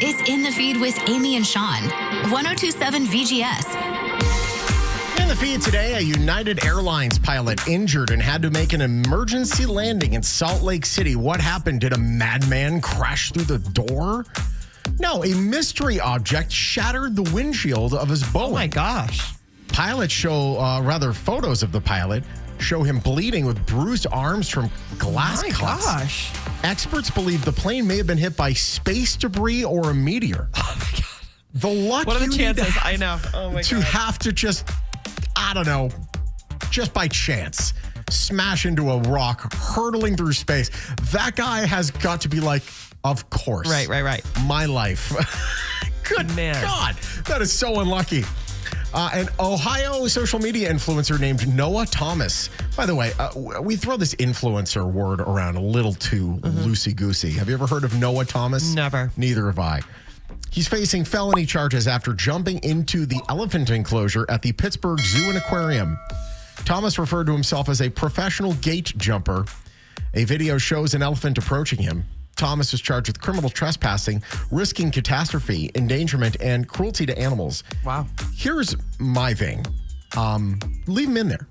It's In the Feed with Aimee+Shawn, 102.7 VGS. In the feed today, a United Airlines pilot injured and had to make an emergency landing in Salt Lake City. What happened? Did a madman crash through the door? No, a mystery object shattered the windshield of his Boeing. Oh my gosh. Pilots photos of the pilot show him bleeding with bruised arms from glass cuts. Gosh. Experts believe the plane may have been hit by space debris or a meteor. Oh my God. The luck What are the you need chances? I know. Oh my to God. have to just by chance, smash into a rock, hurtling through space. That guy has got to be like, of course. Right. My life. Good Man. God. That is so unlucky. An Ohio social media influencer named Noah Thomas. By the way, we throw this influencer word around a little too loosey-goosey. Have you ever heard of Noah Thomas? Never. Neither have I. He's facing felony charges after jumping into the elephant enclosure at the Pittsburgh Zoo and Aquarium. Thomas referred to himself as a professional gate jumper. A video shows an elephant approaching him. Thomas was charged with criminal trespassing, risking catastrophe, endangerment, and cruelty to animals. Wow. Here's my thing. Leave him in there.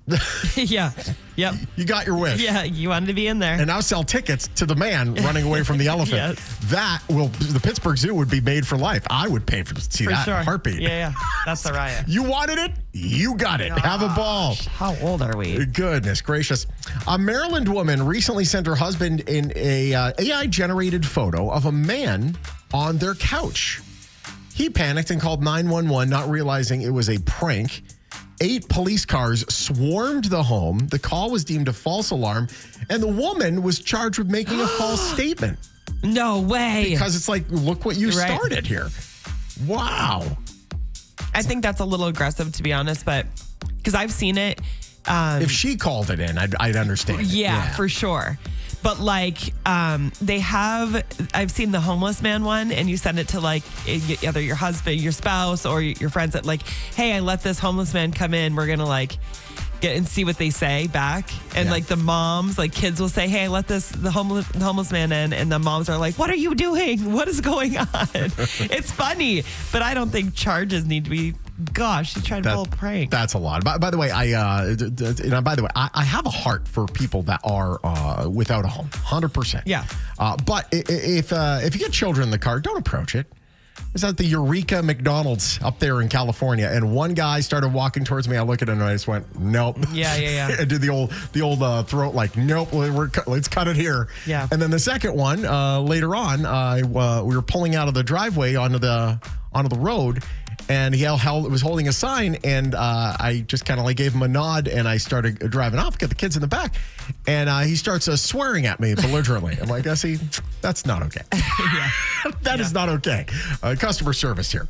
Yeah. Yep. You got your wish. Yeah, you wanted to be in there. And now sell tickets to the man running away from the elephant. Yes. The Pittsburgh Zoo would be made for life. I would pay to see that in a heartbeat. Yeah. That's the riot. You wanted it? You got it. Gosh. Have a ball. How old are we? Goodness gracious. A Maryland woman recently sent her husband in a AI-generated photo of a man on their couch. He panicked and called 911, not realizing it was a prank. 8 police cars swarmed the home. The call was deemed a false alarm, and the woman was charged with making a false statement. No way. Because it's like, look what you started here. Wow. I think that's a little aggressive, to be honest, but because I've seen it. If she called it in, I'd understand. Yeah, for sure. But I've seen the homeless man one, and you send it to either your husband, your spouse, or your friends that hey, I let this homeless man come in. We're going to get and see what they say back. And the moms, kids will say, hey, I let the homeless man in. And the moms are like, what are you doing? What is going on? It's funny, but I don't think charges need to be. Gosh, you tried to pull a prank. That's a lot. By the way, I have a heart for people that are without a home, 100%. Yeah. But if you get children in the car, don't approach it. I was at the Eureka McDonald's up there in California, and one guy started walking towards me. I looked at him and I just went, nope. Yeah. I did the old throat, nope. Let's cut it here. Yeah. And then the second one later on, we were pulling out of the driveway onto the road. And he was holding a sign, and I just kind of gave him a nod, and I started driving off, got the kids in the back, and he starts swearing at me belligerently. I'm like, see, that's not okay. That is not okay. Customer service here.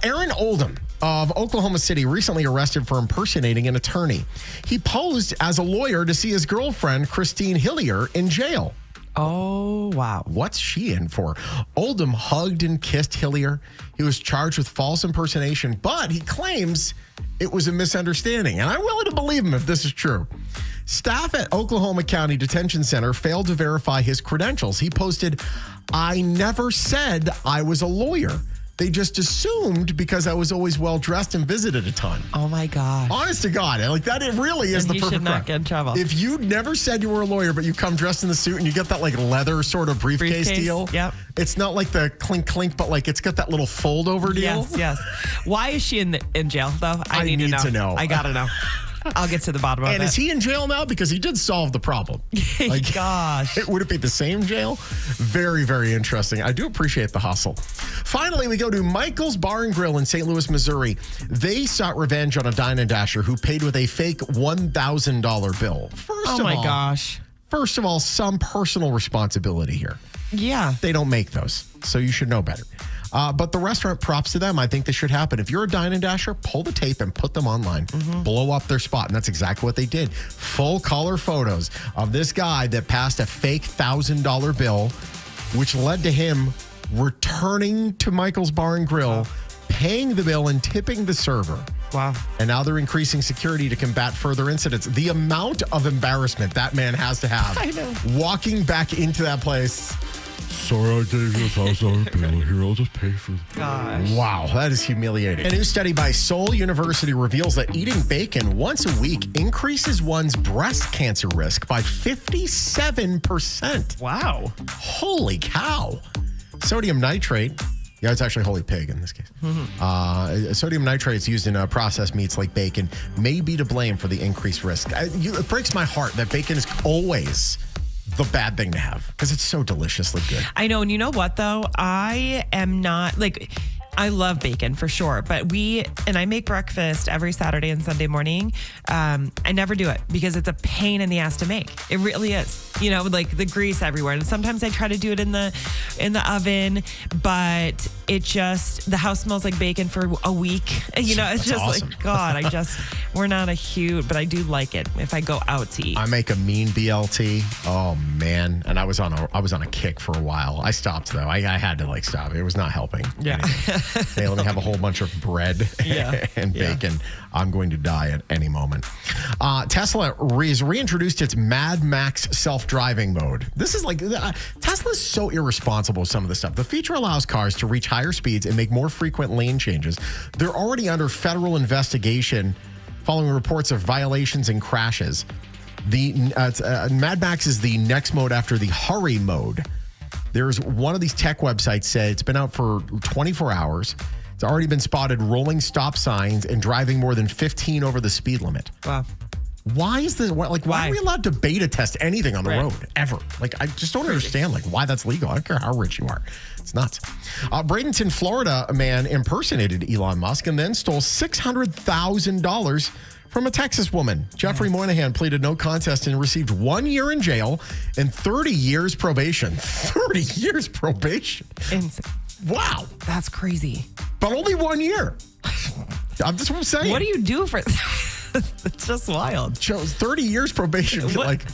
Aaron Oldham of Oklahoma City recently arrested for impersonating an attorney. He posed as a lawyer to see his girlfriend, Christine Hillier, in jail. Oh, wow. What's she in for? Oldham hugged and kissed Hillier. He was charged with false impersonation, but he claims it was a misunderstanding. And I'm willing to believe him if this is true. Staff at Oklahoma County Detention Center failed to verify his credentials. He posted, I never said I was a lawyer. They just assumed because I was always well-dressed and visited a ton. Oh, my gosh. Honest to God. That it really is the perfect should not get in trouble. If you never said you were a lawyer, but you come dressed in the suit and you get that leather sort of briefcase deal. Yep. It's not like the clink, but it's got that little fold-over deal. Yes. Why is she in jail, though? I need to know. I got to know. I'll get to the bottom of it. And is he in jail now? Because he did solve the problem. Gosh. Would it be the same jail? Very, very interesting. I do appreciate the hustle. Finally, we go to Michael's Bar and Grill in St. Louis, Missouri. They sought revenge on a Dine and Dasher who paid with a fake $1,000 bill. Gosh. First of all, some personal responsibility here. Yeah. They don't make those, so you should know better. But the restaurant, props to them. I think this should happen. If you're a Dine and Dasher, pull the tape and put them online. Blow up their spot. And that's exactly what they did. Full color photos of this guy that passed a fake $1,000 bill, which led to him returning to Michael's Bar and Grill, paying the bill and tipping the server. Wow. And now they're increasing security to combat further incidents. The amount of embarrassment that man has to have. I know. Walking back into that place. sorry I gave you $1,000 bill. Here, I'll just pay for it. Gosh. Wow, that is humiliating. A new study by Seoul University reveals that eating bacon once a week increases one's breast cancer risk by 57%. Wow. Holy cow. Sodium nitrate. Yeah, it's actually holy pig in this case. Sodium nitrate is used in processed meats like bacon may be to blame for the increased risk. It breaks my heart that bacon is always the bad thing to have because it's so deliciously good. I know. And you know what, though? I am not like... I love bacon for sure, but I make breakfast every Saturday and Sunday morning. I never do it because it's a pain in the ass to make. It really is. You know, like the grease everywhere. And sometimes I try to do it in the oven, but the house smells like bacon for a week. You know, it's That's just awesome. like, God, we're not a huge, but I do like it if I go out to eat. I make a mean BLT. Oh man. And I was on a kick for a while. I stopped though. I had to stop. It was not helping. Yeah. Hey, let me have a whole bunch of bread and bacon. I'm going to die at any moment. Tesla has reintroduced its Mad Max self-driving mode. This is Tesla's so irresponsible with some of this stuff. The feature allows cars to reach higher speeds and make more frequent lane changes. They're already under federal investigation following reports of violations and crashes. The Mad Max is the next mode after the Hurry mode. There's one of these tech websites said it's been out for 24 hours. It's already been spotted rolling stop signs and driving more than 15 over the speed limit. Wow. Why is this? Why are we allowed to beta test anything on the road ever? I just don't understand why that's legal. I don't care how rich you are. It's nuts. Bradenton, Florida, a man impersonated Elon Musk and then stole $600,000 from a Texas woman. Jeffrey Moynihan pleaded no contest and received 1 year in jail and 30 years probation. 30 years probation. Wow. That's crazy. But only 1 year. That's what I'm saying. What do you do for... It's just wild. Chose 30 years probation.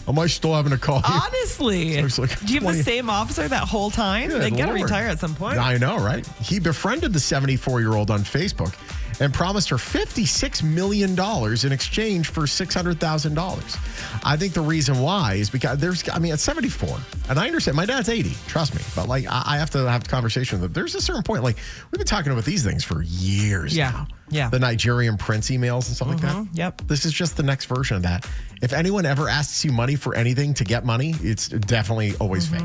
Am I still having a call? Honestly. Do you have the same officer that whole time? Yeah, they got to retire at some point. I know, right? He befriended the 74-year-old on Facebook and promised her $56 million in exchange for $600,000. I think the reason why is because at 74, and I understand my dad's 80, trust me, but I have to have a conversation with him. There's a certain point, we've been talking about these things for years now. Yeah. The Nigerian prince emails and stuff like that. Yep. This is just the next version of that. If anyone ever asks you money for anything to get money, it's definitely always fake.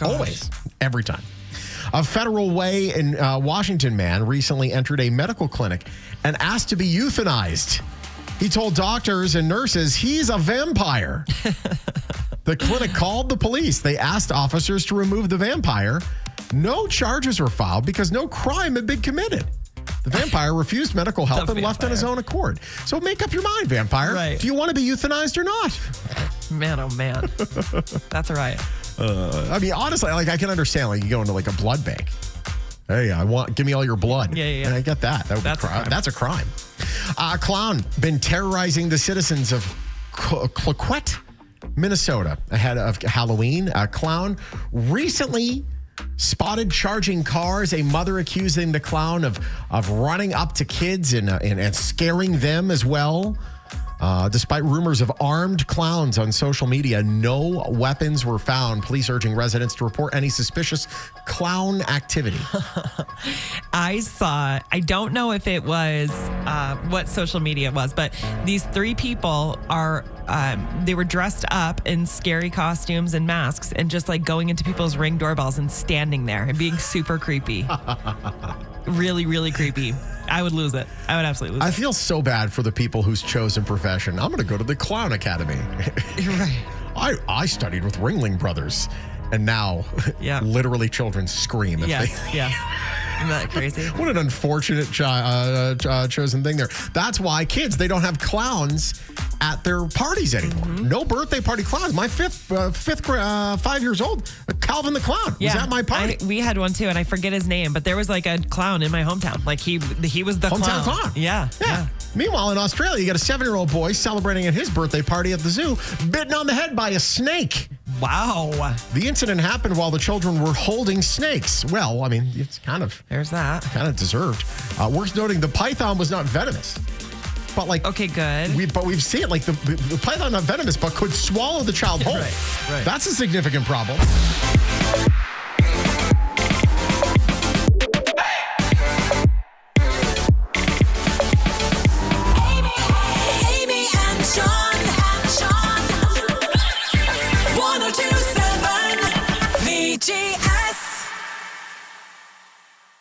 Always. Every time. A Federal Way in Washington man recently entered a medical clinic and asked to be euthanized. He told doctors and nurses he's a vampire. The clinic called the police. They asked officers to remove the vampire. No charges were filed because no crime had been committed. The vampire refused medical help and left on his own accord. So make up your mind, vampire. Right. Do you want to be euthanized or not? Man, oh man. That's all right. Honestly, I can understand, you go into a blood bank. Hey, give me all your blood. Yeah. And I get that. That's a crime. A clown been terrorizing the citizens of Claquette, Minnesota ahead of Halloween. A clown recently spotted charging cars. A mother accusing the clown of running up to kids and scaring them as well. Despite rumors of armed clowns on social media, no weapons were found. Police urging residents to report any suspicious clown activity. I don't know if it was what social media it was, but these three people they were dressed up in scary costumes and masks and just going into people's Ring doorbells and standing there and being super creepy. Really, really creepy. I would lose it. I would absolutely lose it. I feel so bad for the people whose chosen profession. I'm going to go to the Clown Academy. You're right. I studied with Ringling Brothers, and now literally children scream. Yes. Isn't that crazy? What an unfortunate chosen thing there. That's why kids, they don't have clowns at their parties anymore. No birthday party clowns. My 5 years old, Calvin the Clown was at my party. We had one too, and I forget his name, but there was a clown in my hometown. He was the hometown clown. Yeah. Meanwhile, in Australia, you got a 7-year-old boy celebrating at his birthday party at the zoo, bitten on the head by a snake. Wow. The incident happened while the children were holding snakes. Well, it's there's that. Kind of deserved. Worth noting, the python was not venomous. But okay, good. We've seen it, the python not venomous, but could swallow the child whole. Right. That's a significant problem.